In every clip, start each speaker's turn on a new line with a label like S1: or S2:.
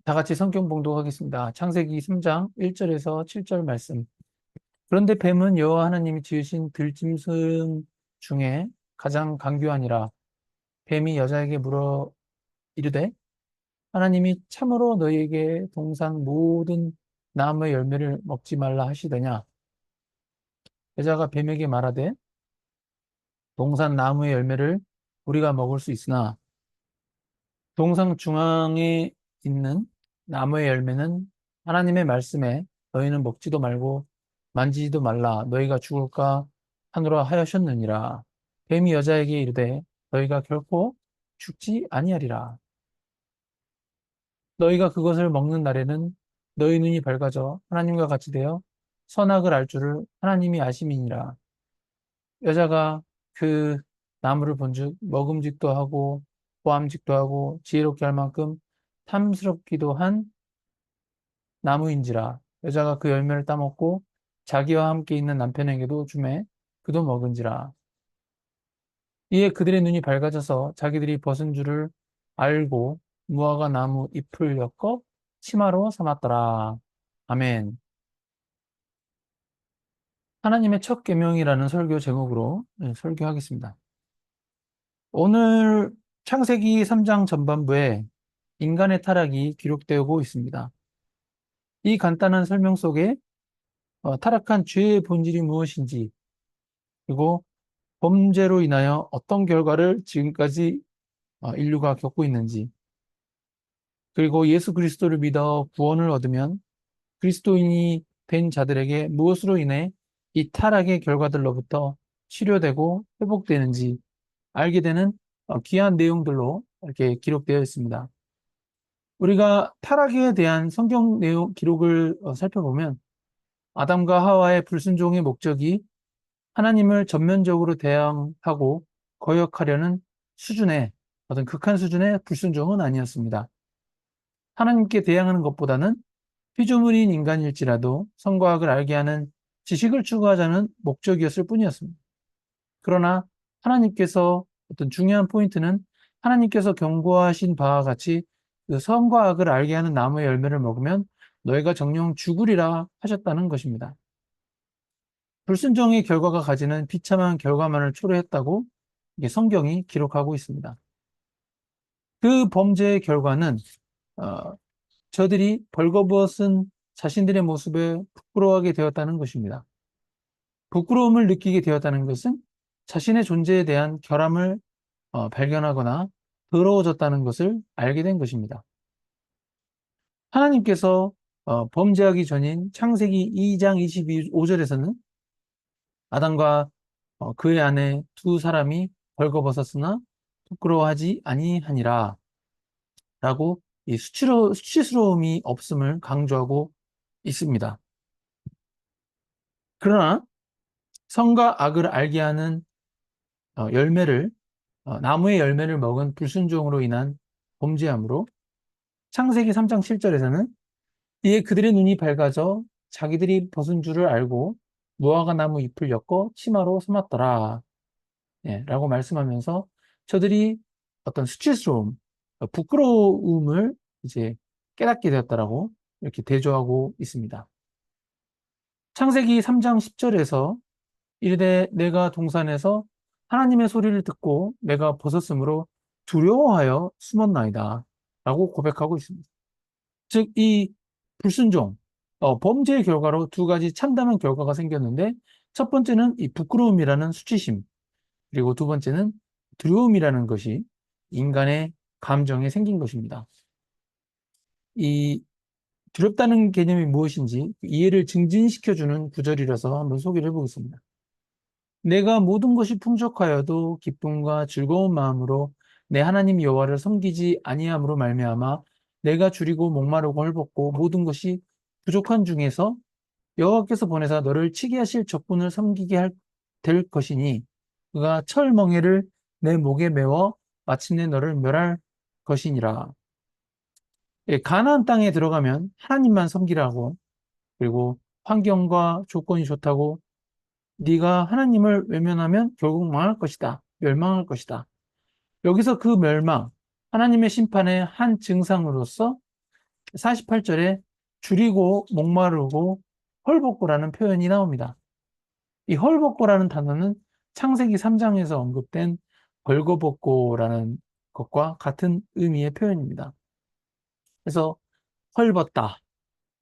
S1: 다 같이 성경 봉독하겠습니다. 창세기 3장 1절에서 7절 말씀. 그런데 뱀은 여호와 하나님이 지으신 들짐승 중에 가장 강교하니라. 뱀이 여자에게 물어 이르되 하나님이 참으로 너희에게 동산 모든 나무의 열매를 먹지 말라 하시더냐. 여자가 뱀에게 말하되 동산 나무의 열매를 우리가 먹을 수 있으나 동상 중앙에 있는 나무의 열매는 하나님의 말씀에 너희는 먹지도 말고 만지지도 말라 너희가 죽을까 하노라 하셨느니라. 뱀이 여자에게 이르되 너희가 결코 죽지 아니하리라. 너희가 그것을 먹는 날에는 너희 눈이 밝아져 하나님과 같이 되어 선악을 알 줄을 하나님이 아심이니라. 여자가 그 나무를 본즉 먹음직도 하고 보암직도 하고 지혜롭게 할 만큼 탐스럽기도 한 나무인지라. 여자가 그 열매를 따먹고 자기와 함께 있는 남편에게도 주매 그도 먹은지라. 이에 그들의 눈이 밝아져서 자기들이 벗은 줄을 알고 무화과 나무 잎을 엮어 치마로 삼았더라. 아멘. 하나님의 첫 계명이라는 설교 제목으로 설교하겠습니다. 오늘 창세기 3장 전반부에 인간의 타락이 기록되고 있습니다. 이 간단한 설명 속에 타락한 죄의 본질이 무엇인지, 그리고 범죄로 인하여 어떤 결과를 지금까지 인류가 겪고 있는지, 그리고 예수 그리스도를 믿어 구원을 얻으면 그리스도인이 된 자들에게 무엇으로 인해 이 타락의 결과들로부터 치료되고 회복되는지 알게 되는 귀한 내용들로 이렇게 기록되어 있습니다. 우리가 타락에 대한 성경 내용 기록을 살펴보면 아담과 하와의 불순종의 목적이 하나님을 전면적으로 대항하고 거역하려는 수준의 어떤 극한 수준의 불순종은 아니었습니다. 하나님께 대항하는 것보다는 피조물인 인간일지라도 선과 악을 알게 하는 지식을 추구하자는 목적이었을 뿐이었습니다. 그러나 하나님께서 어떤 중요한 포인트는 하나님께서 경고하신 바와 같이 그 선과 악을 알게 하는 나무의 열매를 먹으면 너희가 정녕 죽으리라 하셨다는 것입니다. 불순종의 결과가 가지는 비참한 결과만을 초래했다고 성경이 기록하고 있습니다. 그 범죄의 결과는 어, 저들이 벌거벗은 자신들의 모습에 부끄러워하게 되었다는 것입니다. 부끄러움을 느끼게 되었다는 것은 자신의 존재에 대한 결함을 발견하거나 더러워졌다는 것을 알게 된 것입니다. 하나님께서 범죄하기 전인 창세기 2장 25절에서는 아담과 그의 아내 두 사람이 벌거벗었으나 부끄러워하지 아니하니라 라고 이 수치스러움이 없음을 강조하고 있습니다. 그러나 선과 악을 알게 하는 열매를 나무의 열매를 먹은 불순종으로 인한 범죄함으로 창세기 3장 7절에서는 이에 그들의 눈이 밝아져 자기들이 벗은 줄을 알고 무화과 나무 잎을 엮어 치마로 삼았더라. 라고 말씀하면서 저들이 어떤 수치스러움, 부끄러움을 이제 깨닫게 되었다라고 이렇게 대조하고 있습니다. 창세기 3장 10절에서 이르되 내가 동산에서 하나님의 소리를 듣고 내가 벗었으므로 두려워하여 숨었나이다 라고 고백하고 있습니다. 즉 이 불순종, 범죄의 결과로 두 가지 참담한 결과가 생겼는데 첫 번째는 이 부끄러움이라는 수치심, 그리고 두 번째는 두려움이라는 것이 인간의 감정에 생긴 것입니다. 이 두렵다는 개념이 무엇인지 이해를 증진시켜주는 구절이라서 한번 소개를 해보겠습니다. 내가 모든 것이 풍족하여도 기쁨과 즐거운 마음으로 내 하나님 여호와를 섬기지 아니함으로 말미암아 내가 줄이고 목마르고 헐벗고 모든 것이 부족한 중에서 여호와께서 보내사 너를 치게 하실 적군을 섬기게 될 것이니 그가 철멍에를 내 목에 메워 마침내 너를 멸할 것이니라. 가나안 땅에 들어가면 하나님만 섬기라고, 그리고 환경과 조건이 좋다고, 네가 하나님을 외면하면 결국 망할 것이다, 멸망할 것이다. 여기서 그 멸망, 하나님의 심판의 한 증상으로서 48절에 줄이고 목마르고 헐벗고라는 표현이 나옵니다. 이 헐벗고라는 단어는 창세기 3장에서 언급된 벌거벗고라는 것과 같은 의미의 표현입니다. 그래서 헐벗다,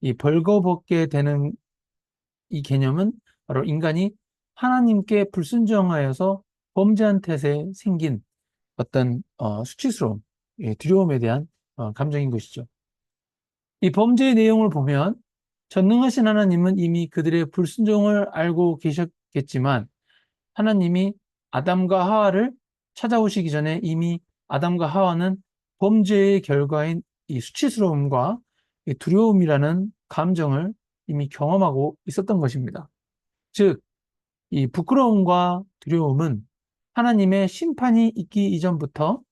S1: 이 벌거벗게 되는 이 개념은 바로 인간이 하나님께 불순종하여서 범죄한 탓에 생긴 어떤 수치스러움, 두려움에 대한 감정인 것이죠. 이 범죄의 내용을 보면 전능하신 하나님은 이미 그들의 불순종을 알고 계셨겠지만 하나님이 아담과 하와를 찾아오시기 전에 이미 아담과 하와는 범죄의 결과인 이 수치스러움과 이 두려움이라는 감정을 이미 경험하고 있었던 것입니다. 즉, 이 부끄러움과 두려움은 하나님의 심판이 있기 이전부터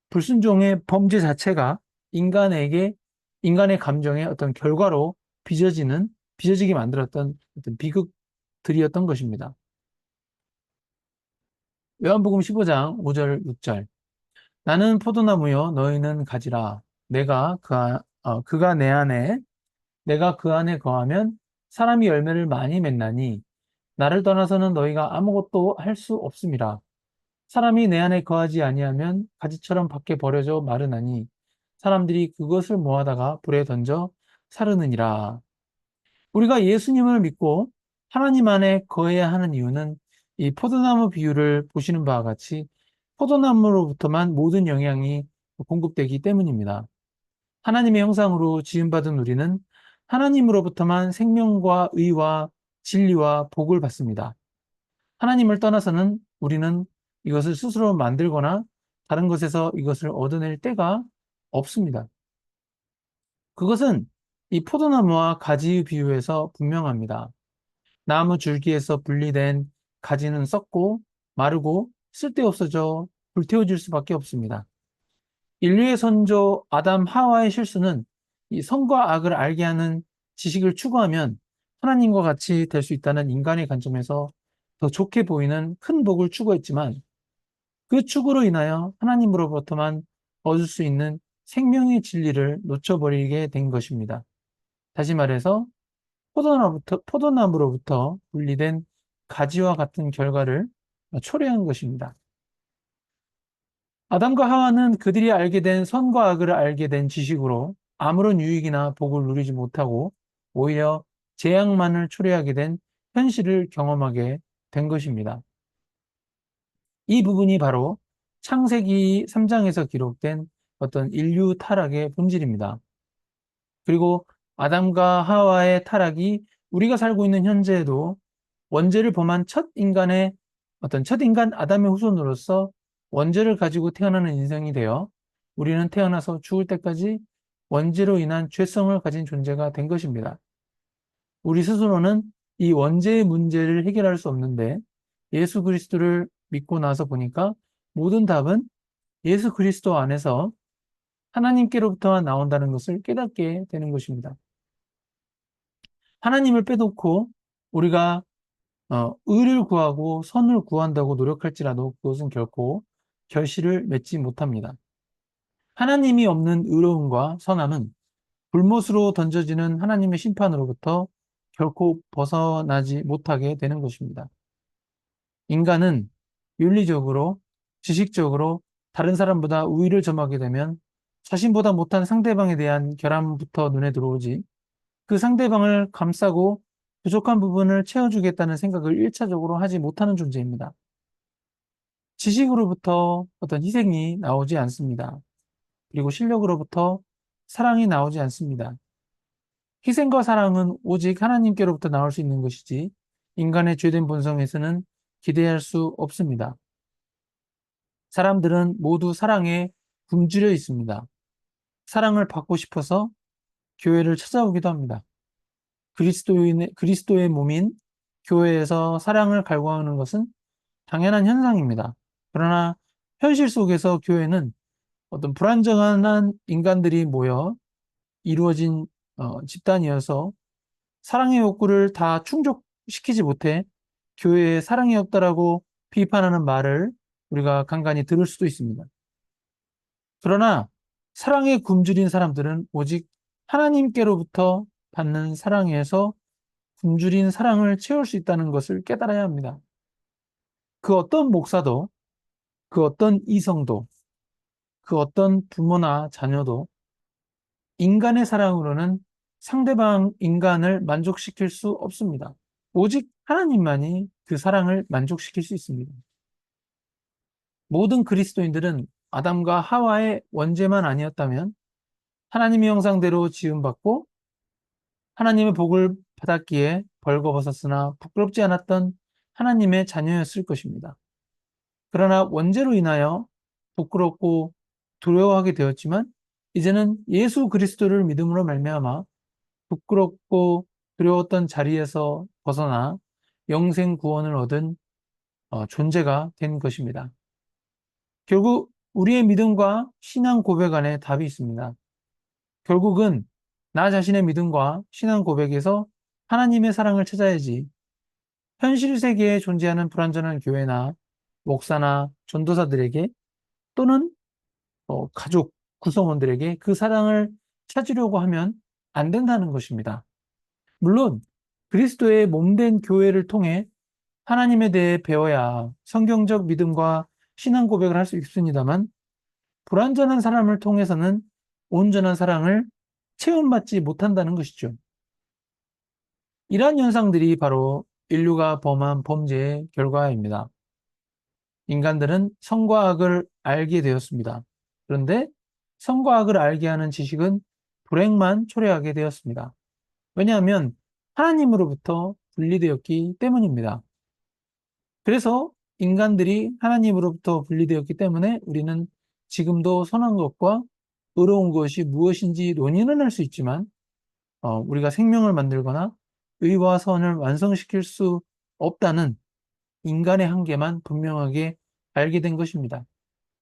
S1: 불순종의 범죄 자체가 인간의 감정의 어떤 결과로 빚어지게 만들었던 어떤 비극들이었던 것입니다. 요한복음 15장 5절 6절. 나는 포도나무요 너희는 가지라. 그가 내 안에 내가 그 안에 거하면 사람이 열매를 많이 맺나니 나를 떠나서는 너희가 아무것도 할 수 없음이라. 사람이 내 안에 거하지 아니하면 가지처럼 밖에 버려져 마르나니 사람들이 그것을 모아다가 불에 던져 사르느니라. 우리가 예수님을 믿고 하나님 안에 거해야 하는 이유는 이 포도나무 비유를 보시는 바와 같이 포도나무로부터만 모든 영향이 공급되기 때문입니다. 하나님의 형상으로 지음받은 우리는 하나님으로부터만 생명과 의와 진리와 복을 받습니다. 하나님을 떠나서는 우리는 이것을 스스로 만들거나 다른 것에서 이것을 얻어낼 때가 없습니다. 그것은 이 포도나무와 가지의 비유에서 분명합니다. 나무 줄기에서 분리된 가지는 썩고 마르고 쓸데없어져 불태워질 수밖에 없습니다. 인류의 선조 아담 하와의 실수는 이 선과 악을 알게 하는 지식을 추구하면 하나님과 같이 될 수 있다는 인간의 관점에서 더 좋게 보이는 큰 복을 추구했지만 그 추구로 인하여 하나님으로부터만 얻을 수 있는 생명의 진리를 놓쳐버리게 된 것입니다. 다시 말해서 포도나무로부터 분리된 가지와 같은 결과를 초래한 것입니다. 아담과 하와는 그들이 알게 된 선과 악을 알게 된 지식으로 아무런 유익이나 복을 누리지 못하고 오히려 재앙만을 초래하게 된 현실을 경험하게 된 것입니다. 이 부분이 바로 창세기 3장에서 기록된 어떤 인류 타락의 본질입니다. 그리고 아담과 하와의 타락이 우리가 살고 있는 현재에도 원죄를 범한 첫 인간 아담의 후손으로서 원죄를 가지고 태어나는 인생이 되어 우리는 태어나서 죽을 때까지 원죄로 인한 죄성을 가진 존재가 된 것입니다. 우리 스스로는 이 원죄의 문제를 해결할 수 없는데 예수 그리스도를 믿고 나서 보니까 모든 답은 예수 그리스도 안에서 하나님께로부터만 나온다는 것을 깨닫게 되는 것입니다. 하나님을 빼놓고 우리가 의를 구하고 선을 구한다고 노력할지라도 그것은 결코 결실을 맺지 못합니다. 하나님이 없는 의로움과 선함은 불못으로 던져지는 하나님의 심판으로부터 결코 벗어나지 못하게 되는 것입니다. 인간은 윤리적으로, 지식적으로 다른 사람보다 우위를 점하게 되면 자신보다 못한 상대방에 대한 결함부터 눈에 들어오지 그 상대방을 감싸고 부족한 부분을 채워주겠다는 생각을 1차적으로 하지 못하는 존재입니다. 지식으로부터 어떤 희생이 나오지 않습니다. 그리고 실력으로부터 사랑이 나오지 않습니다. 희생과 사랑은 오직 하나님께로부터 나올 수 있는 것이지 인간의 죄된 본성에서는 기대할 수 없습니다. 사람들은 모두 사랑에 굶주려 있습니다. 사랑을 받고 싶어서 교회를 찾아오기도 합니다. 그리스도의 몸인 교회에서 사랑을 갈구하는 것은 당연한 현상입니다. 그러나 현실 속에서 교회는 어떤 불안정한 인간들이 모여 이루어진 집단이어서 사랑의 욕구를 다 충족시키지 못해 교회에 사랑이 없다라고 비판하는 말을 우리가 간간히 들을 수도 있습니다. 그러나 사랑에 굶주린 사람들은 오직 하나님께로부터 받는 사랑에서 굶주린 사랑을 채울 수 있다는 것을 깨달아야 합니다. 그 어떤 목사도, 그 어떤 이성도, 그 어떤 부모나 자녀도 인간의 사랑으로는 상대방 인간을 만족시킬 수 없습니다. 오직 하나님만이 그 사랑을 만족시킬 수 있습니다. 모든 그리스도인들은 아담과 하와의 원죄만 아니었다면 하나님의 형상대로 지음받고 하나님의 복을 받았기에 벌거벗었으나 부끄럽지 않았던 하나님의 자녀였을 것입니다. 그러나 원죄로 인하여 부끄럽고 두려워하게 되었지만 이제는 예수 그리스도를 믿음으로 말미암아 부끄럽고 두려웠던 자리에서 벗어나 영생 구원을 얻은 존재가 된 것입니다. 결국 우리의 믿음과 신앙 고백 안에 답이 있습니다. 결국은 나 자신의 믿음과 신앙 고백에서 하나님의 사랑을 찾아야지 현실 세계에 존재하는 불완전한 교회나 목사나 전도사들에게 또는 가족 구성원들에게 그 사랑을 찾으려고 하면 안 된다는 것입니다. 물론 그리스도의 몸된 교회를 통해 하나님에 대해 배워야 성경적 믿음과 신앙 고백을 할 수 있습니다만 불완전한 사람을 통해서는 온전한 사랑을 체험받지 못한다는 것이죠. 이러한 현상들이 바로 인류가 범한 범죄의 결과입니다. 인간들은 선과 악을 알게 되었습니다. 그런데 선과 악을 알게 하는 지식은 불행만 초래하게 되었습니다. 왜냐하면 하나님으로부터 분리되었기 때문입니다. 그래서 인간들이 하나님으로부터 분리되었기 때문에 우리는 지금도 선한 것과 의로운 것이 무엇인지 논의는 할 수 있지만 우리가 생명을 만들거나 의와 선을 완성시킬 수 없다는 인간의 한계만 분명하게 알게 된 것입니다.